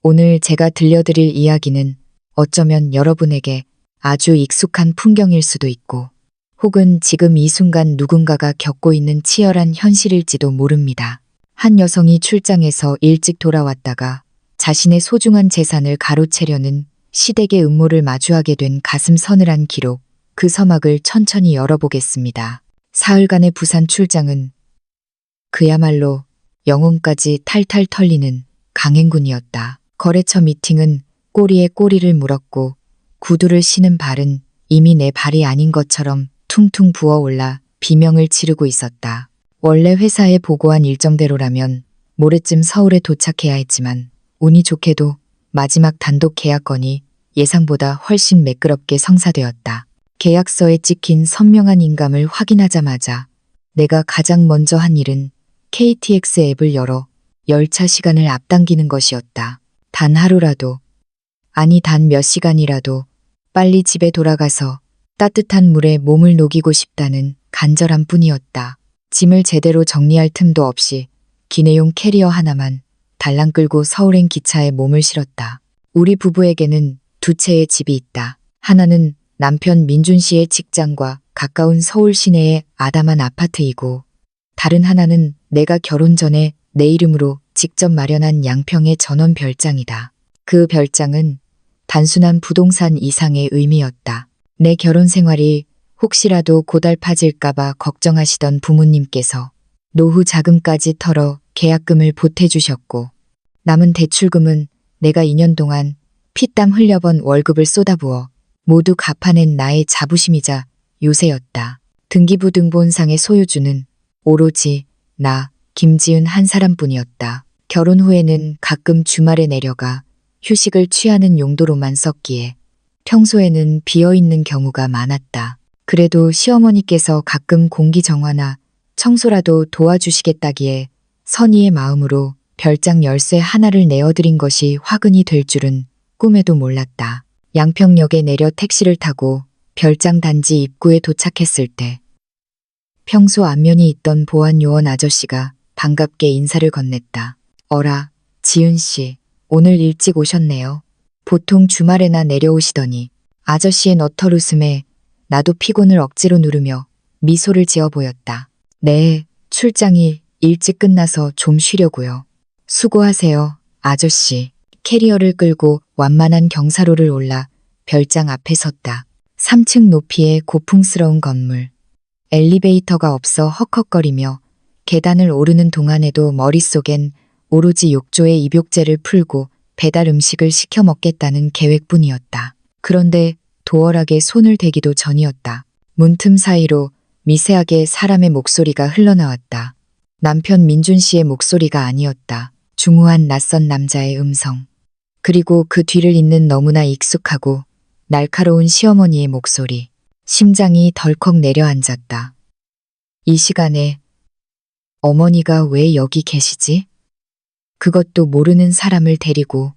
오늘 제가 들려드릴 이야기는 어쩌면 여러분에게 아주 익숙한 풍경일 수도 있고, 혹은 지금 이 순간 누군가가 겪고 있는 치열한 현실일지도 모릅니다. 한 여성이 출장에서 일찍 돌아왔다가 자신의 소중한 재산을 가로채려는 시댁의 음모를 마주하게 된 가슴 서늘한 기록, 그 서막을 천천히 열어보겠습니다. 사흘간의 부산 출장은 그야말로 영혼까지 탈탈 털리는 강행군이었다. 거래처 미팅은 꼬리에 꼬리를 물었고, 구두를 신은 발은 이미 내 발이 아닌 것처럼 퉁퉁 부어올라 비명을 지르고 있었다. 원래 회사에 보고한 일정대로라면 모레쯤 서울에 도착해야 했지만, 운이 좋게도 마지막 단독 계약 건이 예상보다 훨씬 매끄럽게 성사되었다. 계약서에 찍힌 선명한 인감을 확인하자마자 내가 가장 먼저 한 일은 KTX 앱을 열어 열차 시간을 앞당기는 것이었다. 단 하루라도, 아니 단 몇 시간이라도 빨리 집에 돌아가서 따뜻한 물에 몸을 녹이고 싶다는 간절함 뿐이었다. 짐을 제대로 정리할 틈도 없이 기내용 캐리어 하나만 달랑 끌고 서울행 기차에 몸을 실었다. 우리 부부에게는 두 채의 집이 있다. 하나는 남편 민준 씨의 직장과 가까운 서울 시내의 아담한 아파트이고, 다른 하나는 내가 결혼 전에 내 이름으로 직접 마련한 양평의 전원 별장이다. 그 별장은 단순한 부동산 이상의 의미였다. 내 결혼 생활이 혹시라도 고달파질까봐 걱정하시던 부모님께서 노후 자금까지 털어 계약금을 보태주셨고, 남은 대출금은 내가 2년 동안 피땀 흘려번 월급을 쏟아부어 모두 갚아낸 나의 자부심이자 요새였다. 등기부 등본상의 소유주는 오로지 나, 김지은 한 사람뿐이었다. 결혼 후에는 가끔 주말에 내려가 휴식을 취하는 용도로만 썼기에 평소에는 비어있는 경우가 많았다. 그래도 시어머니께서 가끔 공기 정화나 청소라도 도와주시겠다기에 선의의 마음으로 별장 열쇠 하나를 내어드린 것이 화근이 될 줄은 꿈에도 몰랐다. 양평역에 내려 택시를 타고 별장 단지 입구에 도착했을 때 평소 안면이 있던 보안 요원 아저씨가 반갑게 인사를 건넸다. 어라, 지은 씨, 오늘 일찍 오셨네요. 보통 주말에나 내려오시더니. 아저씨의 너털 웃음에 나도 피곤을 억지로 누르며 미소를 지어 보였다. 네, 출장이 일찍 끝나서 좀 쉬려고요. 수고하세요, 아저씨. 캐리어를 끌고 완만한 경사로를 올라 별장 앞에 섰다. 3층 높이의 고풍스러운 건물. 엘리베이터가 없어 헉헉거리며 계단을 오르는 동안에도 머릿속엔 오로지 욕조에 입욕제를 풀고 배달 음식을 시켜 먹겠다는 계획뿐이었다. 그런데 도어락에 손을 대기도 전이었다. 문틈 사이로 미세하게 사람의 목소리가 흘러나왔다. 남편 민준 씨의 목소리가 아니었다. 중후한 낯선 남자의 음성. 그리고 그 뒤를 잇는 너무나 익숙하고 날카로운 시어머니의 목소리. 심장이 덜컥 내려앉았다. 이 시간에 어머니가 왜 여기 계시지? 그것도 모르는 사람을 데리고.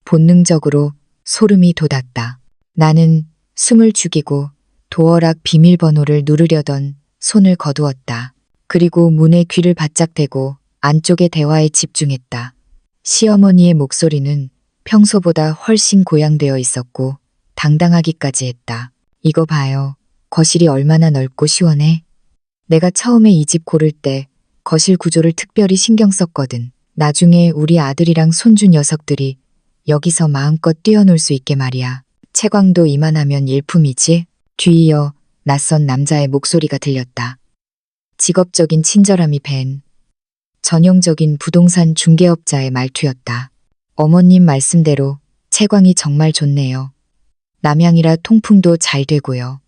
본능적으로 소름이 돋았다. 나는 숨을 죽이고 도어락 비밀번호를 누르려던 손을 거두었다. 그리고 문에 귀를 바짝 대고 안쪽의 대화에 집중했다. 시어머니의 목소리는 평소보다 훨씬 고양되어 있었고 당당하기까지 했다. 이거 봐요. 거실이 얼마나 넓고 시원해. 내가 처음에 이 집 고를 때 거실 구조를 특별히 신경 썼거든. 나중에 우리 아들이랑 손주 녀석들이 여기서 마음껏 뛰어놀 수 있게 말이야. 채광도 이만하면 일품이지? 뒤이어 낯선 남자의 목소리가 들렸다. 직업적인 친절함이 밴 전형적인 부동산 중개업자의 말투였다. 어머님 말씀대로 채광이 정말 좋네요. 남향이라 통풍도 잘 되고요.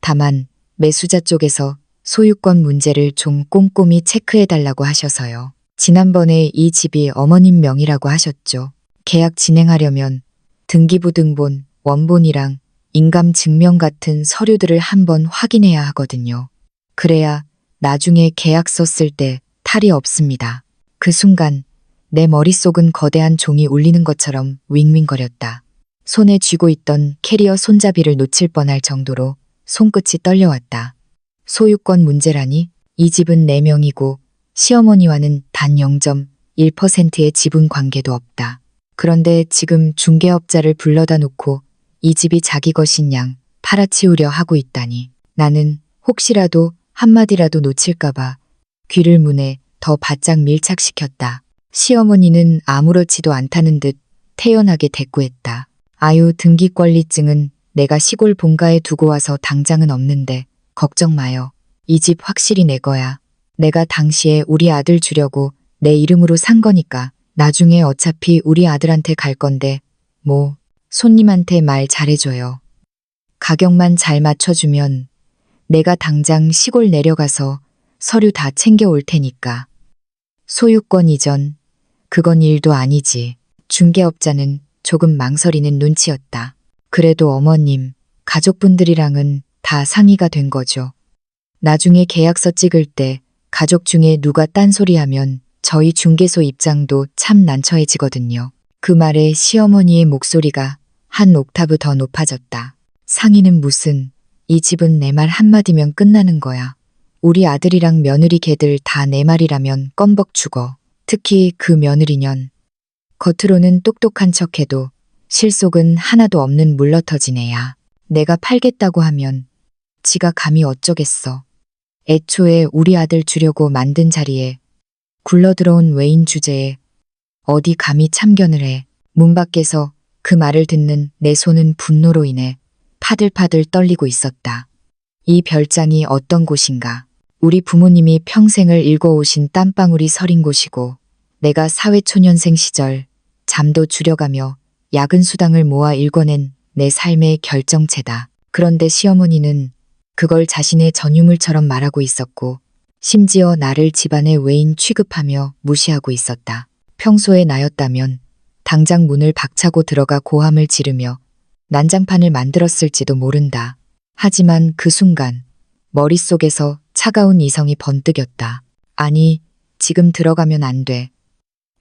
다만 매수자 쪽에서 소유권 문제를 좀 꼼꼼히 체크해달라고 하셔서요. 지난번에 이 집이 어머님 명의라고 하셨죠. 계약 진행하려면 등기부 등본, 원본이랑 인감 증명 같은 서류들을 한번 확인해야 하거든요. 그래야 나중에 계약서 쓸 때 탈이 없습니다. 그 순간 내 머릿속은 거대한 종이 울리는 것처럼 윙윙거렸다. 손에 쥐고 있던 캐리어 손잡이를 놓칠 뻔할 정도로 손끝이 떨려왔다. 소유권 문제라니? 이 집은 내 명이고 시어머니와는 단 0.1%의 지분 관계도 없다. 그런데 지금 중개업자를 불러다 놓고 이 집이 자기 것인 양 팔아치우려 하고 있다니. 나는 혹시라도 한마디라도 놓칠까봐 귀를 문에 더 바짝 밀착시켰다. 시어머니는 아무렇지도 않다는 듯 태연하게 대꾸했다. 아유, 등기권리증은 내가 시골 본가에 두고 와서 당장은 없는데 걱정 마요. 이 집 확실히 내 거야. 내가 당시에 우리 아들 주려고 내 이름으로 산 거니까 나중에 어차피 우리 아들한테 갈 건데 뭐 손님한테 말 잘해줘요. 가격만 잘 맞춰주면 내가 당장 시골 내려가서 서류 다 챙겨올 테니까. 소유권 이전, 그건 일도 아니지. 중개업자는 조금 망설이는 눈치였다. 그래도 어머님, 가족분들이랑은 다 상의가 된 거죠. 나중에 계약서 찍을 때 가족 중에 누가 딴소리하면 저희 중개소 입장도 참 난처해지거든요. 그 말에 시어머니의 목소리가 한 옥타브 더 높아졌다. 상의는 무슨, 이 집은 내 말 한마디면 끝나는 거야. 우리 아들이랑 며느리 걔들 다 내 말이라면 껌벅 죽어. 특히 그 며느리년. 겉으로는 똑똑한 척해도 실속은 하나도 없는 물러터진 애야. 내가 팔겠다고 하면 지가 감히 어쩌겠어. 애초에 우리 아들 주려고 만든 자리에 굴러들어온 외인 주제에 어디 감히 참견을 해. 문 밖에서 그 말을 듣는 내 손은 분노로 인해 파들파들 떨리고 있었다. 이 별장이 어떤 곳인가. 우리 부모님이 평생을 읽어오신 땀방울이 서린 곳이고 내가 사회초년생 시절 잠도 줄여가며 야근 수당을 모아 읽어낸 내 삶의 결정체다. 그런데 시어머니는 그걸 자신의 전유물처럼 말하고 있었고 심지어 나를 집안의 외인 취급하며 무시하고 있었다. 평소에 나였다면 당장 문을 박차고 들어가 고함을 지르며 난장판을 만들었을지도 모른다. 하지만 그 순간 머릿속에서 차가운 이성이 번뜩였다. 아니, 지금 들어가면 안 돼.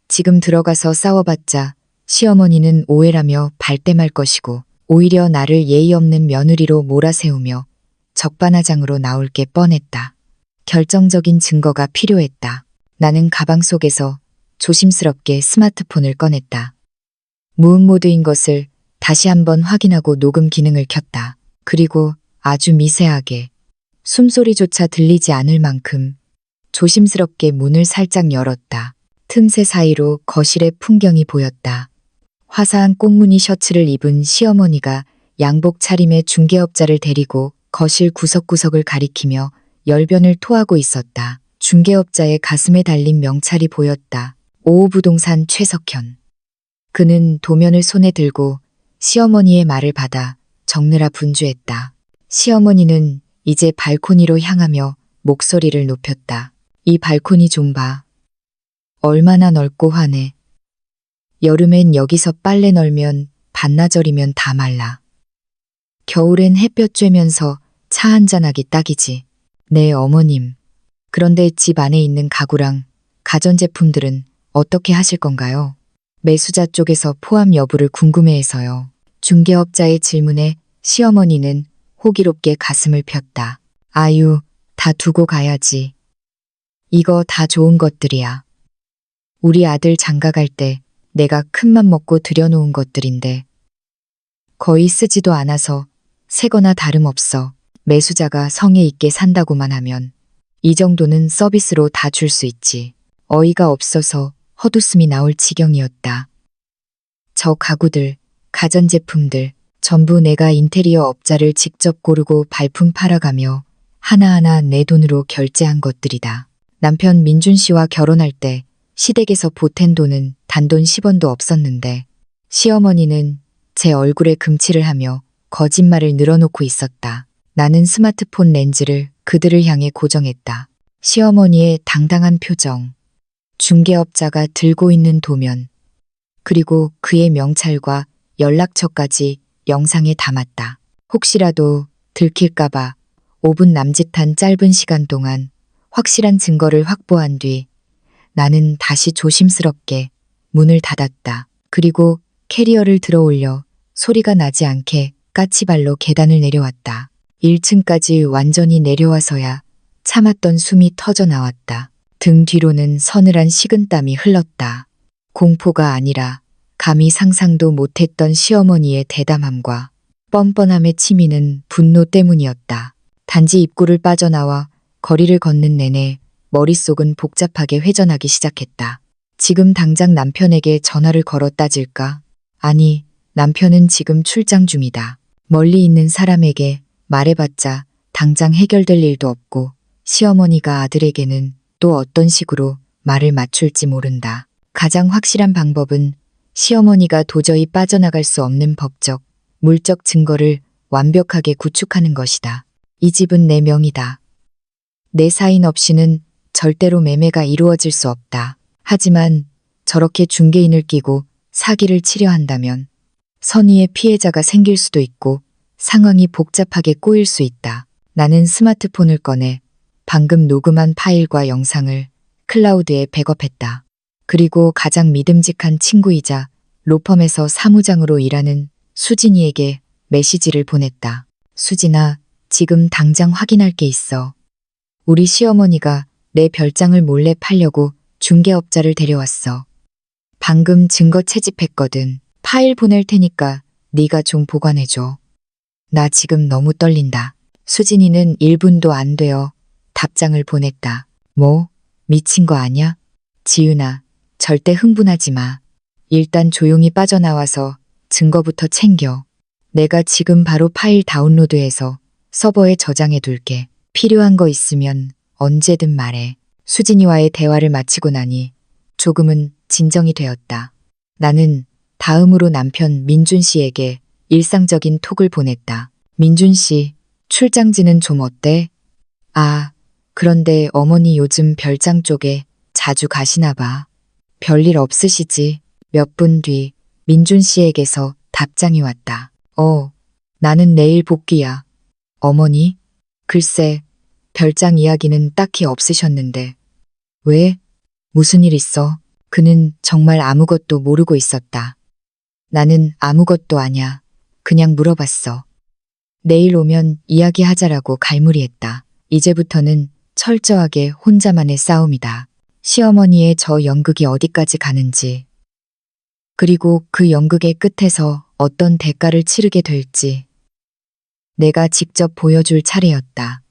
지금 들어가서 싸워봤자 시어머니는 오해라며 발뺌할 것이고 오히려 나를 예의 없는 며느리로 몰아세우며 적반하장으로 나올 게 뻔했다. 결정적인 증거가 필요했다. 나는 가방 속에서 조심스럽게 스마트폰을 꺼냈다. 무음 모드인 것을 다시 한번 확인하고 녹음 기능을 켰다. 그리고 아주 미세하게 숨소리조차 들리지 않을 만큼 조심스럽게 문을 살짝 열었다. 틈새 사이로 거실의 풍경이 보였다. 화사한 꽃무늬 셔츠를 입은 시어머니가 양복 차림의 중개업자를 데리고 거실 구석구석을 가리키며 열변을 토하고 있었다. 중개업자의 가슴에 달린 명찰이 보였다. 오호부동산 최석현. 그는 도면을 손에 들고 시어머니의 말을 받아 적느라 분주했다. 시어머니는 이제 발코니로 향하며 목소리를 높였다. 이 발코니 좀 봐. 얼마나 넓고 환해. 여름엔 여기서 빨래 널면 반나절이면 다 말라. 겨울엔 햇볕 쬐면서 차 한잔하기 딱이지. 네, 어머님. 그런데 집 안에 있는 가구랑 가전제품들은 어떻게 하실 건가요? 매수자 쪽에서 포함 여부를 궁금해해서요. 중개업자의 질문에 시어머니는 호기롭게 가슴을 폈다. 아유, 다 두고 가야지. 이거 다 좋은 것들이야. 우리 아들 장가갈 때 내가 큰맘 먹고 들여놓은 것들인데 거의 쓰지도 않아서 새거나 다름없어. 매수자가 성의 있게 산다고만 하면 이 정도는 서비스로 다 줄 수 있지. 어이가 없어서 헛웃음이 나올 지경이었다. 저 가구들, 가전제품들 전부 내가 인테리어 업자를 직접 고르고 발품 팔아가며 하나하나 내 돈으로 결제한 것들이다. 남편 민준 씨와 결혼할 때 시댁에서 보탠 돈은 단돈 10원도 없었는데 시어머니는 제 얼굴에 금칠을 하며 거짓말을 늘어놓고 있었다. 나는 스마트폰 렌즈를 그들을 향해 고정했다. 시어머니의 당당한 표정, 중개업자가 들고 있는 도면, 그리고 그의 명찰과 연락처까지 영상에 담았다. 혹시라도 들킬까봐 5분 남짓한 짧은 시간 동안 확실한 증거를 확보한 뒤 나는 다시 조심스럽게 문을 닫았다. 그리고 캐리어를 들어 올려 소리가 나지 않게 까치발로 계단을 내려왔다. 1층까지 완전히 내려와서야 참았던 숨이 터져 나왔다. 등 뒤로는 서늘한 식은땀이 흘렀다. 공포가 아니라 감히 상상도 못했던 시어머니의 대담함과 뻔뻔함에 치미는 분노 때문이었다. 단지 입구를 빠져나와 거리를 걷는 내내 머릿속은 복잡하게 회전하기 시작했다. 지금 당장 남편에게 전화를 걸어 따질까? 아니, 남편은 지금 출장 중이다. 멀리 있는 사람에게 말해봤자 당장 해결될 일도 없고 시어머니가 아들에게는 또 어떤 식으로 말을 맞출지 모른다. 가장 확실한 방법은 시어머니가 도저히 빠져나갈 수 없는 법적, 물적 증거를 완벽하게 구축하는 것이다. 이 집은 내 명이다. 내 사인 없이는 절대로 매매가 이루어질 수 없다. 하지만 저렇게 중개인을 끼고 사기를 치려 한다면 선의의 피해자가 생길 수도 있고 상황이 복잡하게 꼬일 수 있다. 나는 스마트폰을 꺼내 방금 녹음한 파일과 영상을 클라우드에 백업했다. 그리고 가장 믿음직한 친구이자 로펌에서 사무장으로 일하는 수진이에게 메시지를 보냈다. 수진아, 지금 당장 확인할 게 있어. 우리 시어머니가 내 별장을 몰래 팔려고 중개업자를 데려왔어. 방금 증거 채집했거든. 파일 보낼 테니까 네가 좀 보관해줘. 나 지금 너무 떨린다. 수진이는 1분도 안 되어 답장을 보냈다. 뭐? 미친 거 아냐? 지은아, 절대 흥분하지 마. 일단 조용히 빠져나와서 증거부터 챙겨. 내가 지금 바로 파일 다운로드해서 서버에 저장해 둘게. 필요한 거 있으면 언제든 말해. 수진이와의 대화를 마치고 나니 조금은 진정이 되었다. 나는 다음으로 남편 민준 씨에게 일상적인 톡을 보냈다. 민준 씨, 출장지는 좀 어때? 아, 그런데 어머니 요즘 별장 쪽에 자주 가시나 봐. 별일 없으시지? 몇 분 뒤 민준 씨에게서 답장이 왔다. 나는 내일 복귀야. 어머니? 글쎄, 별장 이야기는 딱히 없으셨는데. 왜? 무슨 일 있어? 그는 정말 아무것도 모르고 있었다. 나는 아무것도 아냐. 그냥 물어봤어. 내일 오면 이야기하자라고 갈무리했다. 이제부터는 철저하게 혼자만의 싸움이다. 시어머니의 저 연극이 어디까지 가는지, 그리고 그 연극의 끝에서 어떤 대가를 치르게 될지 내가 직접 보여줄 차례였다.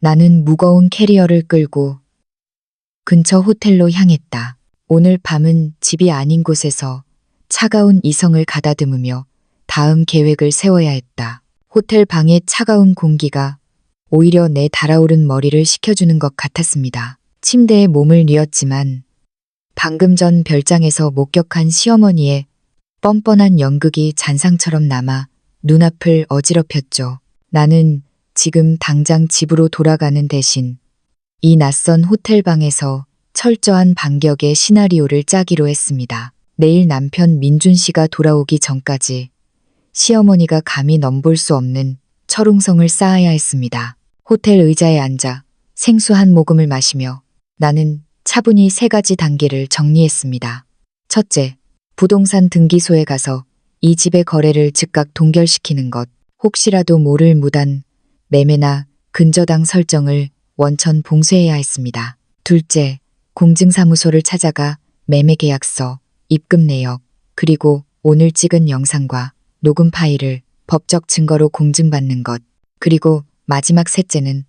나는 무거운 캐리어를 끌고 근처 호텔로 향했다. 오늘 밤은 집이 아닌 곳에서 차가운 이성을 가다듬으며 다음 계획을 세워야 했다. 호텔 방의 차가운 공기가 오히려 내 달아오른 머리를 식혀주는 것 같았습니다. 침대에 몸을 뉘었지만 방금 전 별장에서 목격한 시어머니의 뻔뻔한 연극이 잔상처럼 남아 눈앞을 어지럽혔죠. 나는 지금 당장 집으로 돌아가는 대신 이 낯선 호텔방에서 철저한 반격의 시나리오를 짜기로 했습니다. 내일 남편 민준 씨가 돌아오기 전까지 시어머니가 감히 넘볼 수 없는 철옹성을 쌓아야 했습니다. 호텔 의자에 앉아 생수 한 모금을 마시며 나는 차분히 3가지 단계를 정리했습니다. 첫째, 부동산 등기소에 가서 이 집의 거래를 즉각 동결시키는 것. 혹시라도 모를 무단 매매나 근저당 설정을 원천 봉쇄해야 했습니다. 둘째, 공증사무소를 찾아가 매매계약서, 입금 내역, 그리고 오늘 찍은 영상과 녹음 파일을 법적 증거로 공증받는 것. 그리고 마지막 셋째는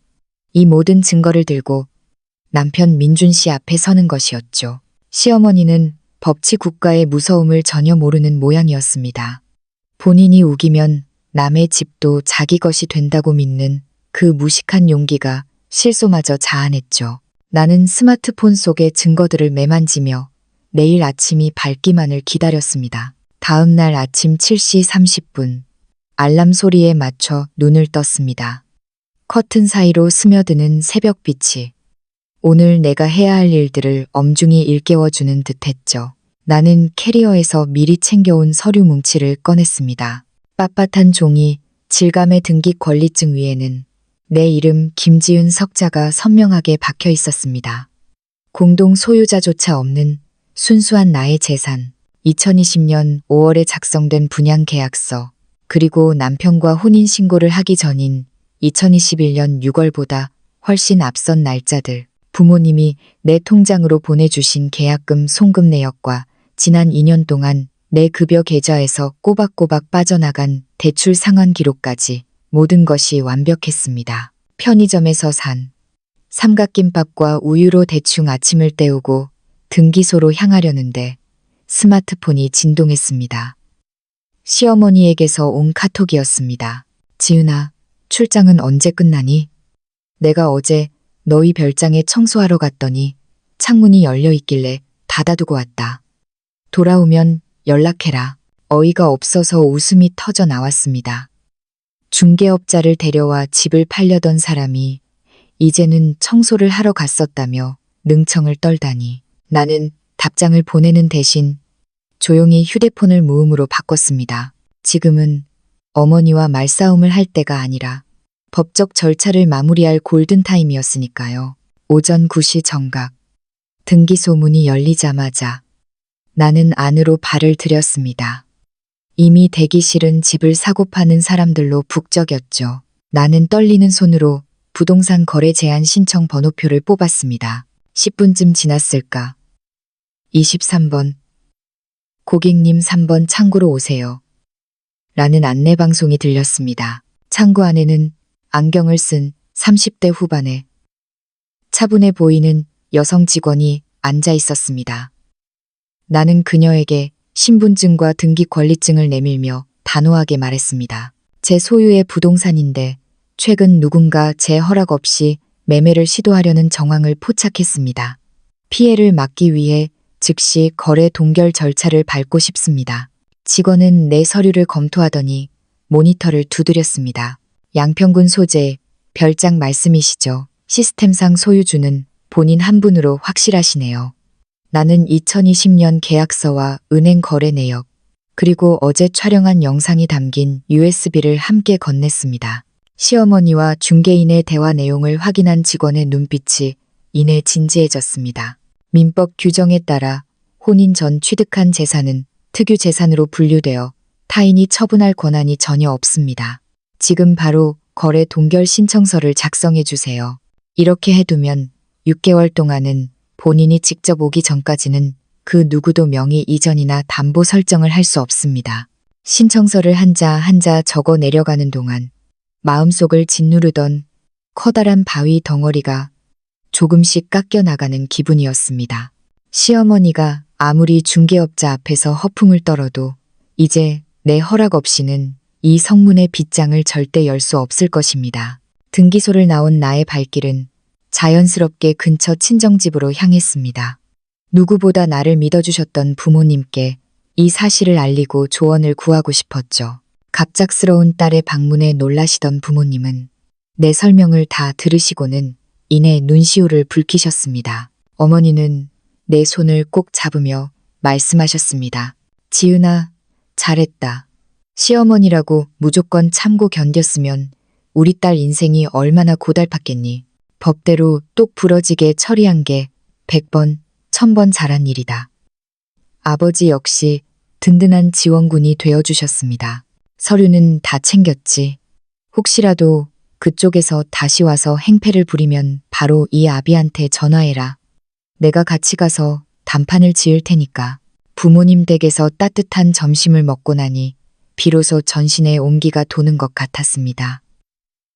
이 모든 증거를 들고 남편 민준 씨 앞에 서는 것이었죠. 시어머니는 법치 국가의 무서움을 전혀 모르는 모양이었습니다. 본인이 우기면 남의 집도 자기 것이 된다고 믿는 그 무식한 용기가 실소마저 자아냈죠. 나는 스마트폰 속의 증거들을 매만지며 내일 아침이 밝기만을 기다렸습니다. 다음 날 아침 7시 30분 알람 소리에 맞춰 눈을 떴습니다. 커튼 사이로 스며드는 새벽빛이 오늘 내가 해야 할 일들을 엄중히 일깨워주는 듯했죠. 나는 캐리어에서 미리 챙겨온 서류 뭉치를 꺼냈습니다. 빳빳한 종이 질감의 등기 권리증 위에는 내 이름 김지은 석자가 선명하게 박혀 있었습니다. 공동 소유자조차 없는 순수한 나의 재산, 2020년 5월에 작성된 분양계약서, 그리고 남편과 혼인신고를 하기 전인 2021년 6월보다 훨씬 앞선 날짜들, 부모님이 내 통장으로 보내주신 계약금 송금 내역과 지난 2년 동안 내 급여 계좌에서 꼬박꼬박 빠져나간 대출 상환 기록까지 모든 것이 완벽했습니다. 편의점에서 산 삼각김밥과 우유로 대충 아침을 때우고 등기소로 향하려는데 스마트폰이 진동했습니다. 시어머니에게서 온 카톡이었습니다. 지은아, 출장은 언제 끝나니? 내가 어제 너희 별장에 청소하러 갔더니 창문이 열려 있길래 닫아두고 왔다. 돌아오면 연락해라. 어이가 없어서 웃음이 터져 나왔습니다. 중개업자를 데려와 집을 팔려던 사람이 이제는 청소를 하러 갔었다며 능청을 떨다니. 나는 답장을 보내는 대신 조용히 휴대폰을 무음으로 바꿨습니다. 지금은 어머니와 말싸움을 할 때가 아니라 법적 절차를 마무리할 골든타임이었으니까요. 오전 9시 정각. 등기소 문이 열리자마자 나는 안으로 발을 들였습니다. 이미 대기실은 집을 사고 파는 사람들로 북적였죠. 나는 떨리는 손으로 부동산 거래 제한 신청 번호표를 뽑았습니다. 10분쯤 지났을까. 23번. 고객님 3번 창구로 오세요. 라는 안내방송이 들렸습니다. 창구 안에는 안경을 쓴 30대 후반의 차분해 보이는 여성 직원이 앉아 있었습니다. 나는 그녀에게 신분증과 등기 권리증을 내밀며 단호하게 말했습니다. 제 소유의 부동산인데 최근 누군가 제 허락 없이 매매를 시도하려는 정황을 포착했습니다. 피해를 막기 위해 즉시 거래 동결 절차를 밟고 싶습니다. 직원은 내 서류를 검토하더니 모니터를 두드렸습니다. 양평군 소재, 별장 말씀이시죠? 시스템상 소유주는 본인 한 분으로 확실하시네요. 나는 2020년 계약서와 은행 거래 내역, 그리고 어제 촬영한 영상이 담긴 USB를 함께 건넸습니다. 시어머니와 중개인의 대화 내용을 확인한 직원의 눈빛이 이내 진지해졌습니다. 민법 규정에 따라 혼인 전 취득한 재산은 특유 재산으로 분류되어 타인이 처분할 권한이 전혀 없습니다. 지금 바로 거래 동결 신청서를 작성해 주세요. 이렇게 해두면 6개월 동안은 본인이 직접 오기 전까지는 그 누구도 명의 이전이나 담보 설정을 할 수 없습니다. 신청서를 한자 한자 적어 내려가는 동안 마음속을 짓누르던 커다란 바위 덩어리가 조금씩 깎여 나가는 기분이었습니다. 시어머니가 아무리 중개업자 앞에서 허풍을 떨어도 이제 내 허락 없이는 이 성문의 빗장을 절대 열 수 없을 것입니다. 등기소를 나온 나의 발길은 자연스럽게 근처 친정집으로 향했습니다. 누구보다 나를 믿어주셨던 부모님께 이 사실을 알리고 조언을 구하고 싶었죠. 갑작스러운 딸의 방문에 놀라시던 부모님은 내 설명을 다 들으시고는 이내 눈시울을 붉히셨습니다. 어머니는 내 손을 꼭 잡으며 말씀하셨습니다. 지은아, 잘했다. 시어머니라고 무조건 참고 견뎠으면 우리 딸 인생이 얼마나 고달팠겠니. 법대로 똑 부러지게 처리한 게 100번, 1000번 잘한 일이다. 아버지 역시 든든한 지원군이 되어주셨습니다. 서류는 다 챙겼지. 혹시라도 그쪽에서 다시 와서 행패를 부리면 바로 이 아비한테 전화해라. 내가 같이 가서 단판을 지을 테니까. 부모님 댁에서 따뜻한 점심을 먹고 나니 비로소 전신에 온기가 도는 것 같았습니다.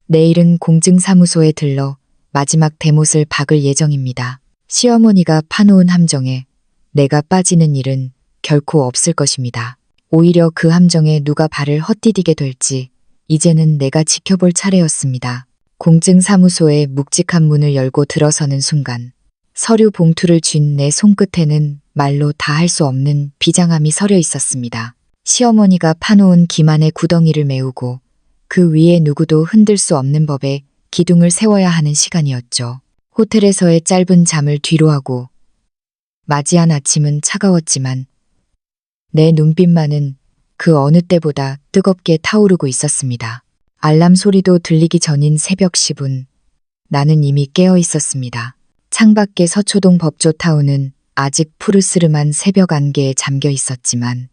내일은 공증사무소에 들러 마지막 대못을 박을 예정입니다. 시어머니가 파놓은 함정에 내가 빠지는 일은 결코 없을 것입니다. 오히려 그 함정에 누가 발을 헛디디게 될지 이제는 내가 지켜볼 차례였습니다. 공증사무소의 묵직한 문을 열고 들어서는 순간 서류 봉투를 쥔 내 손끝에는 말로 다 할 수 없는 비장함이 서려 있었습니다. 시어머니가 파놓은 기만의 구덩이를 메우고 그 위에 누구도 흔들 수 없는 법에 기둥을 세워야 하는 시간이었죠. 호텔에서의 짧은 잠을 뒤로하고 맞이한 아침은 차가웠지만 내 눈빛만은 그 어느 때보다 뜨겁게 타오르고 있었습니다. 알람 소리도 들리기 전인 새벽 10분, 나는 이미 깨어 있었습니다. 창밖의 서초동 법조타운은 아직 푸르스름한 새벽 안개에 잠겨 있었지만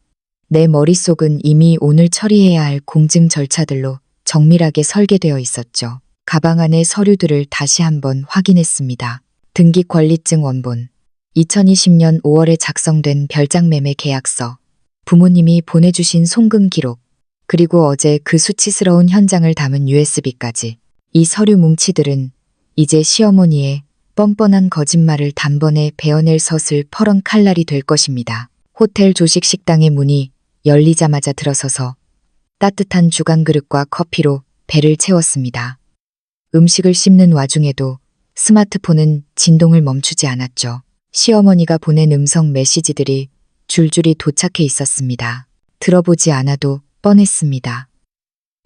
내 머릿속은 이미 오늘 처리해야 할 공증 절차들로 정밀하게 설계되어 있었죠. 가방 안의 서류들을 다시 한번 확인했습니다. 등기 권리증 원본, 2020년 5월에 작성된 별장 매매 계약서, 부모님이 보내주신 송금 기록, 그리고 어제 그 수치스러운 현장을 담은 USB까지. 이 서류 뭉치들은 이제 시어머니의 뻔뻔한 거짓말을 단번에 베어낼 서슬 퍼런 칼날이 될 것입니다. 호텔 조식 식당의 문이 열리자마자 들어서서 따뜻한 주간 그릇과 커피로 배를 채웠습니다. 음식을 씹는 와중에도 스마트폰은 진동을 멈추지 않았죠. 시어머니가 보낸 음성 메시지들이 줄줄이 도착해 있었습니다. 들어보지 않아도 뻔했습니다.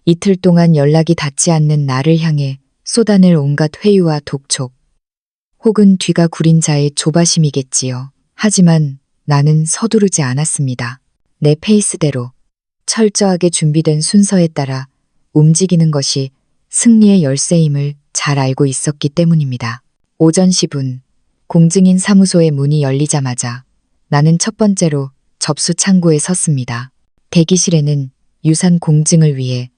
이틀 동안 연락이 닿지 않는 나를 향해 쏟아낼 온갖 회유와 독촉, 혹은 뒤가 구린 자의 조바심이겠지요. 하지만 나는 서두르지 않았습니다. 내 페이스대로 철저하게 준비된 순서에 따라 움직이는 것이 승리의 열쇠임을 잘 알고 있었기 때문입니다. 오전 10분, 공증인 사무소의 문이 열리자마자 나는 첫 번째로 접수 창구에 섰습니다. 대기실에는 유산 공증을 위해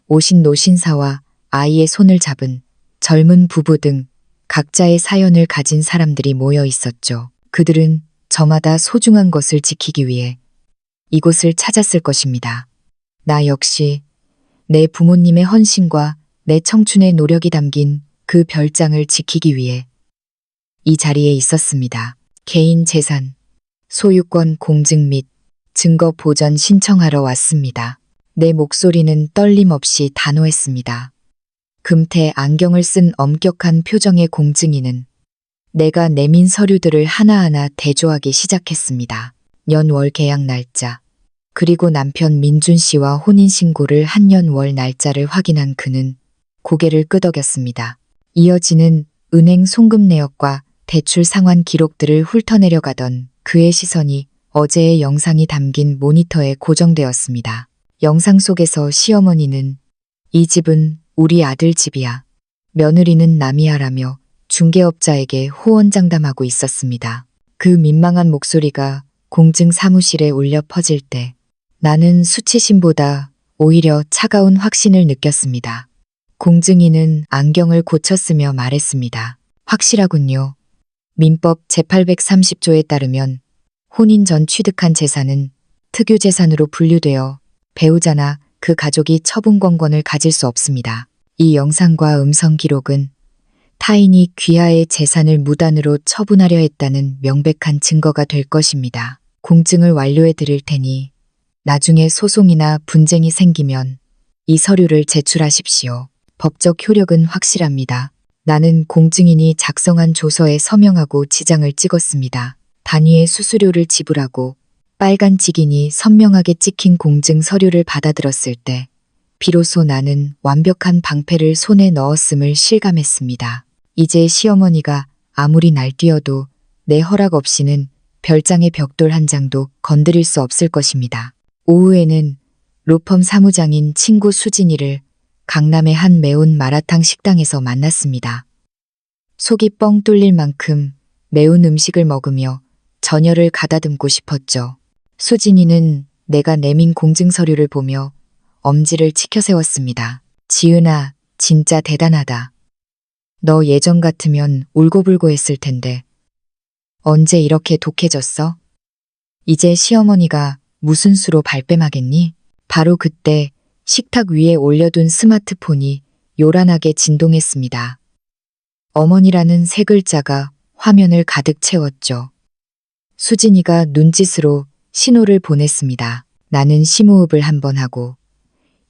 오신 노신사와 아이의 손을 잡은 젊은 부부 등 각자의 사연을 가진 사람들이 모여 있었죠. 그들은 저마다 소중한 것을 지키기 위해 이곳을 찾았을 것입니다. 나 역시 내 부모님의 헌신과 내 청춘의 노력이 담긴 그 별장을 지키기 위해 이 자리에 있었습니다. 개인 재산, 소유권 공증 및 증거 보전 신청하러 왔습니다. 내 목소리는 떨림 없이 단호했습니다. 금태 안경을 쓴 엄격한 표정의 공증인은 내가 내민 서류들을 하나하나 대조하기 시작했습니다. 연월 계약 날짜, 그리고 남편 민준 씨와 혼인신고를 한 년 월 날짜를 확인한 그는 고개를 끄덕였습니다. 이어지는 은행 송금 내역과 대출 상환 기록들을 훑어내려가던 그의 시선이 어제의 영상이 담긴 모니터에 고정되었습니다. 영상 속에서 시어머니는 이 집은 우리 아들 집이야. 며느리는 남이야라며 중개업자에게 호언장담하고 있었습니다. 그 민망한 목소리가 공증 사무실에 울려 퍼질 때 나는 수치심보다 오히려 차가운 확신을 느꼈습니다. 공증인은 안경을 고쳤으며 말했습니다. 확실하군요. 민법 제830조에 따르면 혼인 전 취득한 재산은 특유재산으로 분류되어 배우자나 그 가족이 처분권을 가질 수 없습니다. 이 영상과 음성 기록은 타인이 귀하의 재산을 무단으로 처분하려 했다는 명백한 증거가 될 것입니다. 공증을 완료해 드릴 테니 나중에 소송이나 분쟁이 생기면 이 서류를 제출하십시오. 법적 효력은 확실합니다. 나는 공증인이 작성한 조서에 서명하고 지장을 찍었습니다. 단위의 수수료를 지불하고 빨간 직인이 선명하게 찍힌 공증 서류를 받아들었을 때 비로소 나는 완벽한 방패를 손에 넣었음을 실감했습니다. 이제 시어머니가 아무리 날뛰어도 내 허락 없이는 별장의 벽돌 한 장도 건드릴 수 없을 것입니다. 오후에는 로펌 사무장인 친구 수진이를 강남의 한 매운 마라탕 식당에서 만났습니다. 속이 뻥 뚫릴 만큼 매운 음식을 먹으며 전열을 가다듬고 싶었죠. 수진이는 내가 내민 공증 서류를 보며 엄지를 치켜세웠습니다. 지은아, 진짜 대단하다. 너 예전 같으면 울고불고 했을 텐데 언제 이렇게 독해졌어? 이제 시어머니가 무슨 수로 발뺌하겠니? 바로 그때 식탁 위에 올려둔 스마트폰이 요란하게 진동했습니다. 어머니라는 세 글자가 화면을 가득 채웠죠. 수진이가 눈짓으로 신호를 보냈습니다. 나는 심호흡을 한번 하고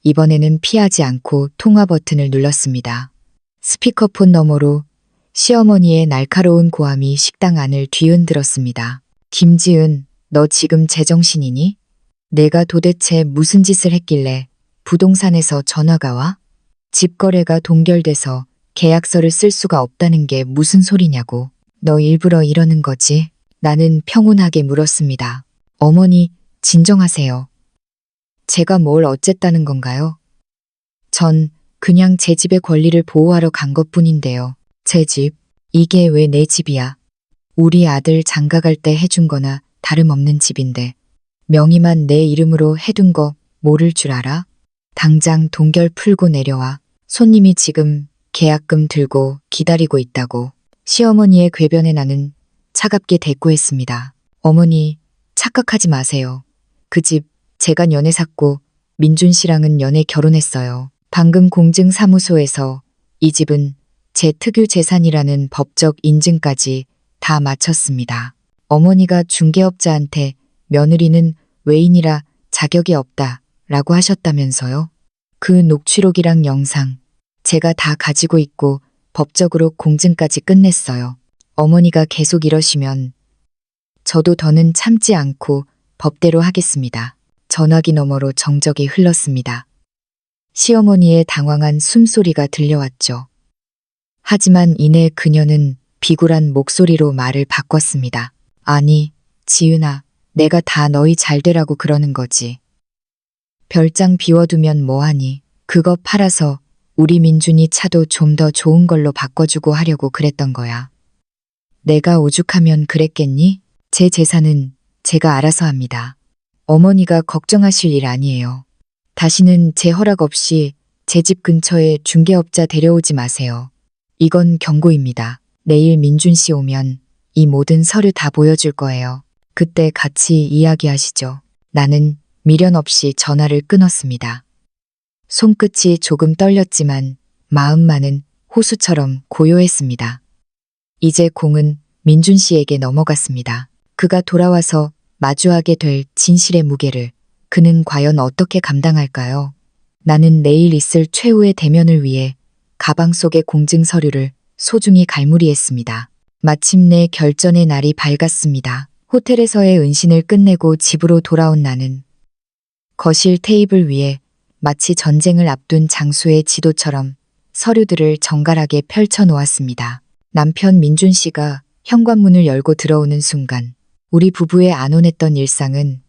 이번에는 피하지 않고 통화 버튼을 눌렀습니다. 스피커폰 너머로 시어머니의 날카로운 고함이 식당 안을 뒤흔들었습니다. 김지은, 너 지금 제정신이니? 내가 도대체 무슨 짓을 했길래 부동산에서 전화가 와? 집 거래가 동결돼서 계약서를 쓸 수가 없다는 게 무슨 소리냐고. 너 일부러 이러는 거지? 나는 평온하게 물었습니다. 어머니, 진정하세요. 제가 뭘 어쨌다는 건가요? 전 그냥 제 집의 권리를 보호하러 간 것뿐인데요. 제 집? 이게 왜 내 집이야? 우리 아들 장가갈 때 해준 거나 다름없는 집인데 명의만 내 이름으로 해둔 거 모를 줄 알아? 당장 동결 풀고 내려와. 손님이 지금 계약금 들고 기다리고 있다고. 시어머니의 궤변에 나는 차갑게 대꾸했습니다. 어머니, 착각하지 마세요. 그 집 제가 연애 샀고 민준 씨랑은 연애 결혼했어요. 방금 공증사무소에서 이 집은 제 특유 재산이라는 법적 인증까지 다 마쳤습니다. 어머니가 중개업자한테 며느리는 외인이라 자격이 없다 라고 하셨다면서요. 그 녹취록이랑 영상 제가 다 가지고 있고 법적으로 공증까지 끝냈어요. 어머니가 계속 이러시면 저도 더는 참지 않고 법대로 하겠습니다. 전화기 너머로 정적이 흘렀습니다. 시어머니의 당황한 숨소리가 들려왔죠. 하지만 이내 그녀는 비굴한 목소리로 말을 바꿨습니다. 아니, 지은아, 내가 다 너희 잘 되라고 그러는 거지. 별장 비워두면 뭐하니? 그거 팔아서 우리 민준이 차도 좀 더 좋은 걸로 바꿔주고 하려고 그랬던 거야. 내가 오죽하면 그랬겠니? 제 재산은 제가 알아서 합니다. 어머니가 걱정하실 일 아니에요. 다시는 제 허락 없이 제 집 근처에 중개업자 데려오지 마세요. 이건 경고입니다. 내일 민준 씨 오면 이 모든 서류 다 보여줄 거예요. 그때 같이 이야기하시죠. 나는 미련 없이 전화를 끊었습니다. 손끝이 조금 떨렸지만 마음만은 호수처럼 고요했습니다. 이제 공은 민준 씨에게 넘어갔습니다. 그가 돌아와서 마주하게 될 진실의 무게를 그는 과연 어떻게 감당할까요? 나는 내일 있을 최후의 대면을 위해 가방 속의 공증 서류를 소중히 갈무리했습니다. 마침내 결전의 날이 밝았습니다. 호텔에서의 은신을 끝내고 집으로 돌아온 나는 거실 테이블 위에 마치 전쟁을 앞둔 장수의 지도처럼 서류들을 정갈하게 펼쳐 놓았습니다. 남편 민준 씨가 현관문을 열고 들어오는 순간 우리 부부의 안온했던 일상은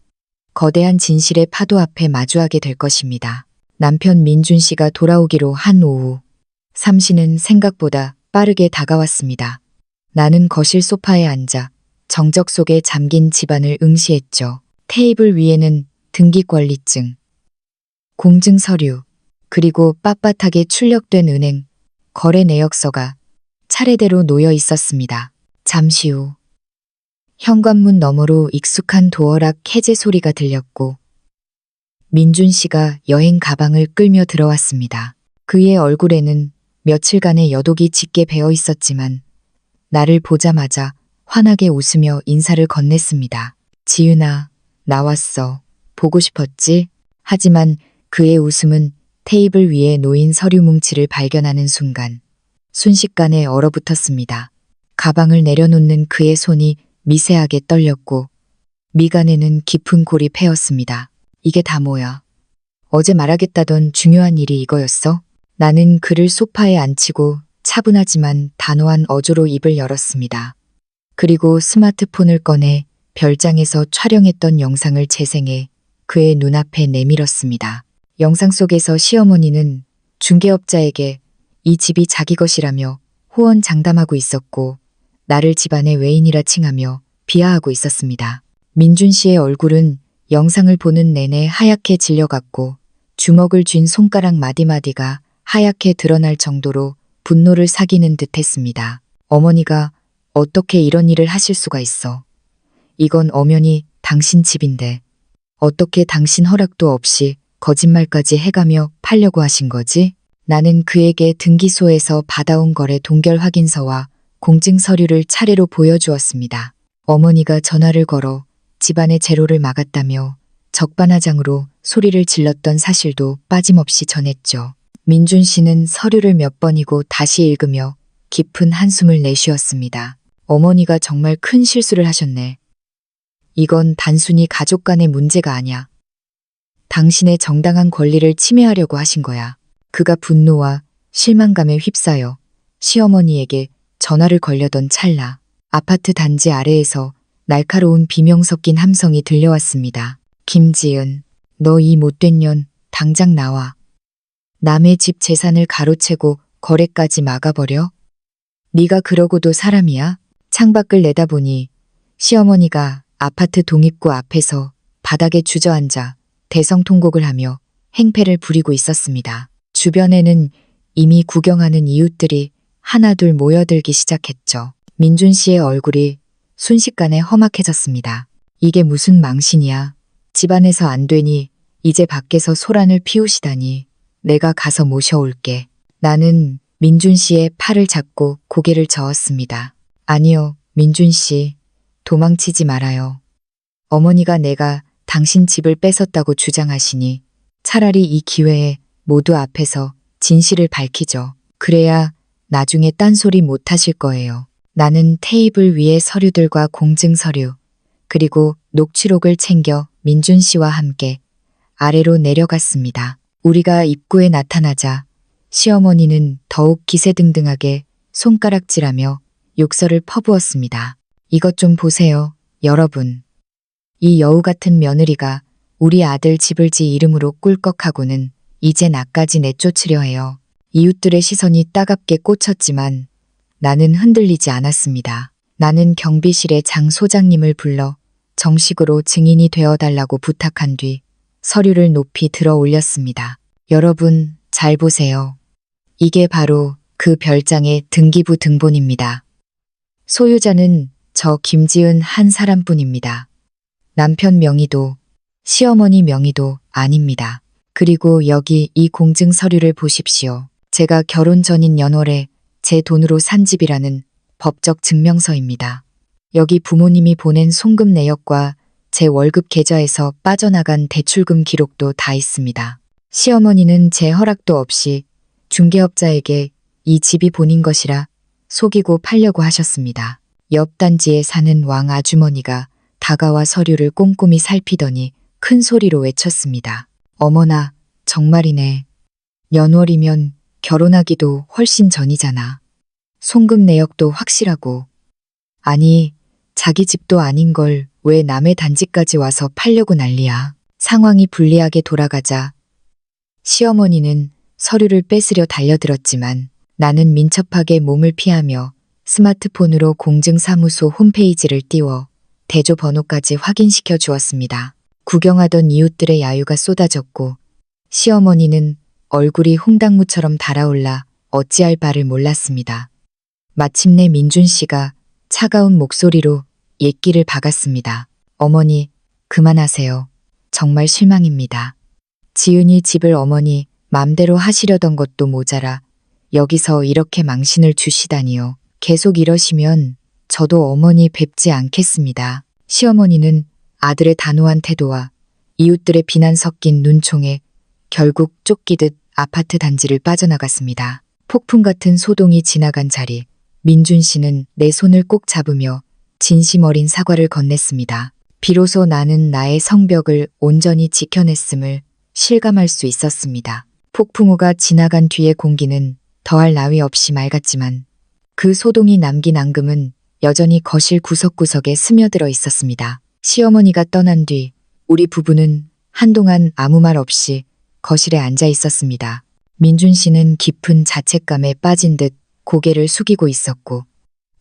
거대한 진실의 파도 앞에 마주하게 될 것입니다. 남편 민준 씨가 돌아오기로 한 오후, 삼시는 생각보다 빠르게 다가왔습니다. 나는 거실 소파에 앉아 정적 속에 잠긴 집안을 응시했죠. 테이블 위에는 등기권리증, 공증 서류, 그리고 빳빳하게 출력된 은행, 거래 내역서가 차례대로 놓여 있었습니다. 잠시 후 현관문 너머로 익숙한 도어락 해제 소리가 들렸고 민준 씨가 여행 가방을 끌며 들어왔습니다. 그의 얼굴에는 며칠간의 여독이 짙게 배어 있었지만 나를 보자마자 환하게 웃으며 인사를 건넸습니다. 지은아, 나왔어. 보고 싶었지? 하지만 그의 웃음은 테이블 위에 놓인 서류 뭉치를 발견하는 순간 순식간에 얼어붙었습니다. 가방을 내려놓는 그의 손이 미세하게 떨렸고 미간에는 깊은 골이 패였습니다. 이게 다 뭐야? 어제 말하겠다던 중요한 일이 이거였어? 나는 그를 소파에 앉히고 차분하지만 단호한 어조로 입을 열었습니다. 그리고 스마트폰을 꺼내 별장에서 촬영했던 영상을 재생해 그의 눈앞에 내밀었습니다. 영상 속에서 시어머니는 중개업자에게 이 집이 자기 것이라며 호언장담하고 있었고 나를 집안의 외인이라 칭하며 비하하고 있었습니다. 민준 씨의 얼굴은 영상을 보는 내내 하얗게 질려갔고 주먹을 쥔 손가락 마디마디가 하얗게 드러날 정도로 분노를 사기는 듯했습니다. 어머니가 어떻게 이런 일을 하실 수가 있어. 이건 엄연히 당신 집인데 어떻게 당신 허락도 없이 거짓말까지 해가며 팔려고 하신 거지? 나는 그에게 등기소에서 받아온 거래 동결 확인서와 공증 서류를 차례로 보여주었습니다. 어머니가 전화를 걸어 집안의 재로를 막았다며 적반하장으로 소리를 질렀던 사실도 빠짐없이 전했죠. 민준 씨는 서류를 몇 번이고 다시 읽으며 깊은 한숨을 내쉬었습니다. 어머니가 정말 큰 실수를 하셨네. 이건 단순히 가족 간의 문제가 아니야. 당신의 정당한 권리를 침해하려고 하신 거야. 그가 분노와 실망감에 휩싸여 시어머니에게 전화를 걸려던 찰나 아파트 단지 아래에서 날카로운 비명 섞인 함성이 들려왔습니다. 김지은, 너 이 못된 년 당장 나와. 남의 집 재산을 가로채고 거래까지 막아버려? 네가 그러고도 사람이야? 창밖을 내다보니 시어머니가 아파트 동입구 앞에서 바닥에 주저앉아 대성통곡을 하며 행패를 부리고 있었습니다. 주변에는 이미 구경하는 이웃들이 하나둘 모여들기 시작했죠. 민준 씨의 얼굴이 순식간에 험악해졌습니다. 이게 무슨 망신이야. 집안에서 안 되니 이제 밖에서 소란을 피우시다니 내가 가서 모셔올게. 나는 민준 씨의 팔을 잡고 고개를 저었습니다. 아니요, 민준 씨. 도망치지 말아요. 어머니가 내가 당신 집을 뺏었다고 주장하시니 차라리 이 기회에 모두 앞에서 진실을 밝히죠. 그래야 나중에 딴소리 못 하실 거예요. 나는 테이블 위에 서류들과 공증 서류, 그리고 녹취록을 챙겨 민준 씨와 함께 아래로 내려갔습니다. 우리가 입구에 나타나자 시어머니는 더욱 기세등등하게 손가락질하며 욕설을 퍼부었습니다. 이것 좀 보세요, 여러분. 이 여우 같은 며느리가 우리 아들 집을 지 이름으로 꿀꺽하고는 이제 나까지 내쫓으려 해요. 이웃들의 시선이 따갑게 꽂혔지만 나는 흔들리지 않았습니다. 나는 경비실의 장 소장님을 불러 정식으로 증인이 되어달라고 부탁한 뒤 서류를 높이 들어 올렸습니다. 여러분, 잘 보세요. 이게 바로 그 별장의 등기부 등본입니다. 소유자는 저 김지은 한 사람뿐입니다. 남편 명의도 시어머니 명의도 아닙니다. 그리고 여기 이 공증 서류를 보십시오. 제가 결혼 전인 연월에 제 돈으로 산 집이라는 법적 증명서입니다. 여기 부모님이 보낸 송금 내역과 제 월급 계좌에서 빠져나간 대출금 기록도 다 있습니다. 시어머니는 제 허락도 없이 중개업자에게 이 집이 본인 것이라 속이고 팔려고 하셨습니다. 옆 단지에 사는 왕 아주머니가 다가와 서류를 꼼꼼히 살피더니 큰 소리로 외쳤습니다. 어머나, 정말이네. 연월이면 결혼하기도 훨씬 전이잖아. 송금 내역도 확실하고. 아니, 자기 집도 아닌 걸 왜 남의 단지까지 와서 팔려고 난리야. 상황이 불리하게 돌아가자 시어머니는 서류를 뺏으려 달려들었지만 나는 민첩하게 몸을 피하며 스마트폰으로 공증사무소 홈페이지를 띄워 대조 번호까지 확인시켜 주었습니다. 구경하던 이웃들의 야유가 쏟아졌고 시어머니는 얼굴이 홍당무처럼 달아올라 어찌할 바를 몰랐습니다. 마침내 민준 씨가 차가운 목소리로 옛길을 박았습니다. 어머니, 그만하세요. 정말 실망입니다. 지은이 집을 어머니 맘대로 하시려던 것도 모자라 여기서 이렇게 망신을 주시다니요. 계속 이러시면 저도 어머니 뵙지 않겠습니다. 시어머니는 아들의 단호한 태도와 이웃들의 비난 섞인 눈총에 결국 쫓기듯 아파트 단지를 빠져나갔습니다. 폭풍 같은 소동이 지나간 자리, 민준 씨는 내 손을 꼭 잡으며 진심 어린 사과를 건넸습니다. 비로소 나는 나의 성벽을 온전히 지켜냈음을 실감할 수 있었습니다. 폭풍우가 지나간 뒤의 공기는 더할 나위 없이 맑았지만 그 소동이 남긴 앙금은 여전히 거실 구석구석에 스며들어 있었습니다. 시어머니가 떠난 뒤 우리 부부는 한동안 아무 말 없이 거실에 앉아 있었습니다. 민준 씨는 깊은 자책감에 빠진 듯 고개를 숙이고 있었고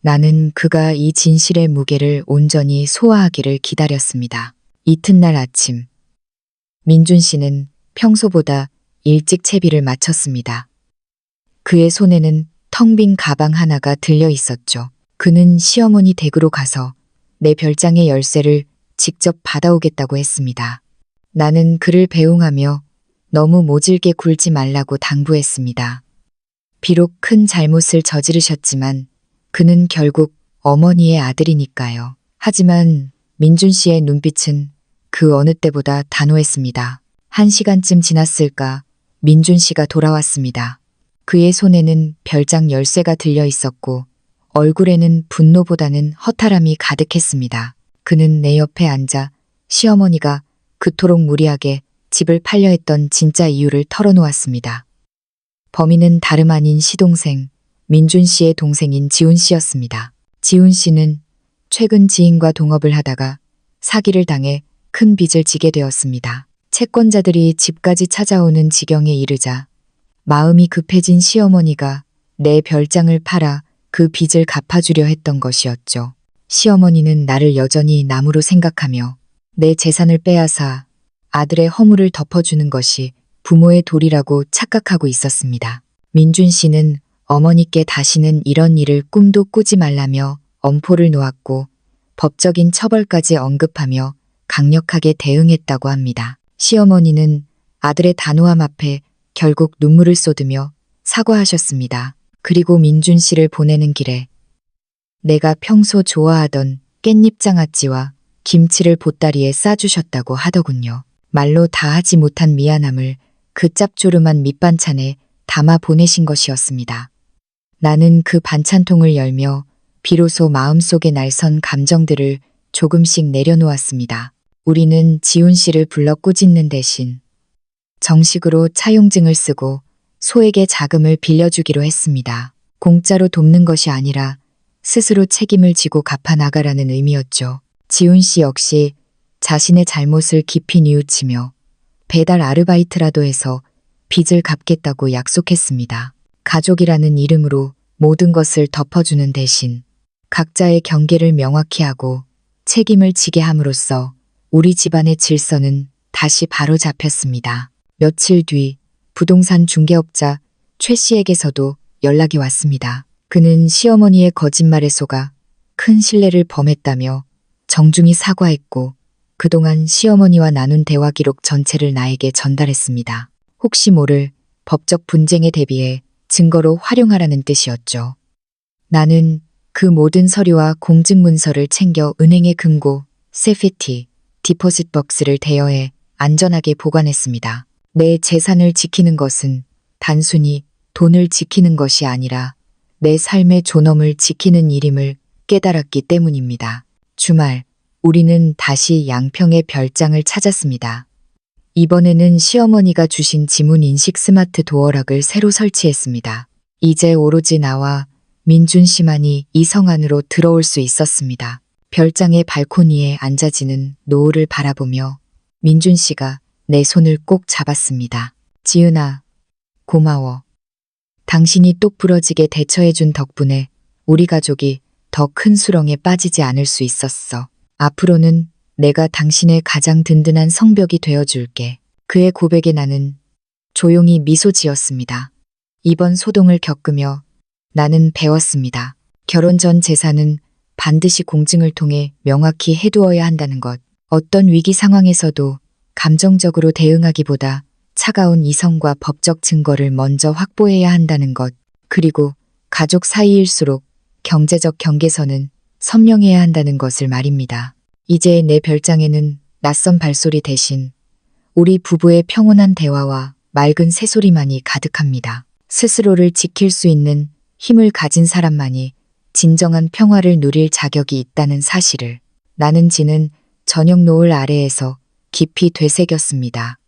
나는 그가 이 진실의 무게를 온전히 소화하기를 기다렸습니다. 이튿날 아침 민준 씨는 평소보다 일찍 채비를 마쳤습니다. 그의 손에는 텅 빈 가방 하나가 들려 있었죠. 그는 시어머니 댁으로 가서 내 별장의 열쇠를 직접 받아오겠다고 했습니다. 나는 그를 배웅하며 너무 모질게 굴지 말라고 당부했습니다. 비록 큰 잘못을 저지르셨지만 그는 결국 어머니의 아들이니까요. 하지만 민준 씨의 눈빛은 그 어느 때보다 단호했습니다. 1시간쯤 지났을까 민준 씨가 돌아왔습니다. 그의 손에는 별장 열쇠가 들려 있었고 얼굴에는 분노보다는 허탈함이 가득했습니다. 그는 내 옆에 앉아 시어머니가 그토록 무리하게 집을 팔려 했던 진짜 이유를 털어놓았습니다. 범인은 다름 아닌 시동생, 민준 씨의 동생인 지훈 씨였습니다. 지훈 씨는 최근 지인과 동업을 하다가 사기를 당해 큰 빚을 지게 되었습니다. 채권자들이 집까지 찾아오는 지경에 이르자 마음이 급해진 시어머니가 내 별장을 팔아 그 빚을 갚아주려 했던 것이었죠. 시어머니는 나를 여전히 나무로 생각하며 내 재산을 빼앗아 아들의 허물을 덮어주는 것이 부모의 도리라고 착각하고 있었습니다. 민준 씨는 어머니께 다시는 이런 일을 꿈도 꾸지 말라며 엄포를 놓았고 법적인 처벌까지 언급하며 강력하게 대응했다고 합니다. 시어머니는 아들의 단호함 앞에 결국 눈물을 쏟으며 사과하셨습니다. 그리고 민준 씨를 보내는 길에 내가 평소 좋아하던 깻잎장아찌와 김치를 보따리에 싸주셨다고 하더군요. 말로 다 하지 못한 미안함을 그 짭조름한 밑반찬에 담아 보내신 것이었습니다. 나는 그 반찬통을 열며 비로소 마음속에 날선 감정들을 조금씩 내려놓았습니다. 우리는 지훈 씨를 불러 꾸짖는 대신 정식으로 차용증을 쓰고 소에게 자금을 빌려주기로 했습니다. 공짜로 돕는 것이 아니라 스스로 책임을 지고 갚아 나가라는 의미였죠. 지훈 씨 역시 자신의 잘못을 깊이 뉘우치며 배달 아르바이트라도 해서 빚을 갚겠다고 약속했습니다. 가족이라는 이름으로 모든 것을 덮어주는 대신 각자의 경계를 명확히 하고 책임을 지게 함으로써 우리 집안의 질서는 다시 바로잡혔습니다. 며칠 뒤 부동산 중개업자 최 씨에게서도 연락이 왔습니다. 그는 시어머니의 거짓말에 속아 큰 신뢰를 범했다며 정중히 사과했고 그동안 시어머니와 나눈 대화 기록 전체를 나에게 전달했습니다. 혹시 모를 법적 분쟁에 대비해 증거로 활용하라는 뜻이었죠. 나는 그 모든 서류와 공증문서를 챙겨 은행에 금고, 세피티, 디포sit 박스를 대여해 안전하게 보관했습니다. 내 재산을 지키는 것은 단순히 돈을 지키는 것이 아니라 내 삶의 존엄을 지키는 일임을 깨달았기 때문입니다. 주말, 우리는 다시 양평의 별장을 찾았습니다. 이번에는 시어머니가 주신 지문 인식 스마트 도어락을 새로 설치했습니다. 이제 오로지 나와 민준 씨만이 이 성 안으로 들어올 수 있었습니다. 별장의 발코니에 앉아지는 노을을 바라보며 민준 씨가 내 손을 꼭 잡았습니다. 지은아, 고마워. 당신이 똑 부러지게 대처해준 덕분에 우리 가족이 더 큰 수렁에 빠지지 않을 수 있었어. 앞으로는 내가 당신의 가장 든든한 성벽이 되어줄게. 그의 고백에 나는 조용히 미소 지었습니다. 이번 소동을 겪으며 나는 배웠습니다. 결혼 전 재산은 반드시 공증을 통해 명확히 해두어야 한다는 것. 어떤 위기 상황에서도 감정적으로 대응하기보다 차가운 이성과 법적 증거를 먼저 확보해야 한다는 것. 그리고 가족 사이일수록 경제적 경계선은 선명해야 한다는 것을 말입니다. 이제 내 별장에는 낯선 발소리 대신 우리 부부의 평온한 대화와 맑은 새소리만이 가득합니다. 스스로를 지킬 수 있는 힘을 가진 사람만이 진정한 평화를 누릴 자격이 있다는 사실을 나는 지는 저녁 노을 아래에서 깊이 되새겼습니다.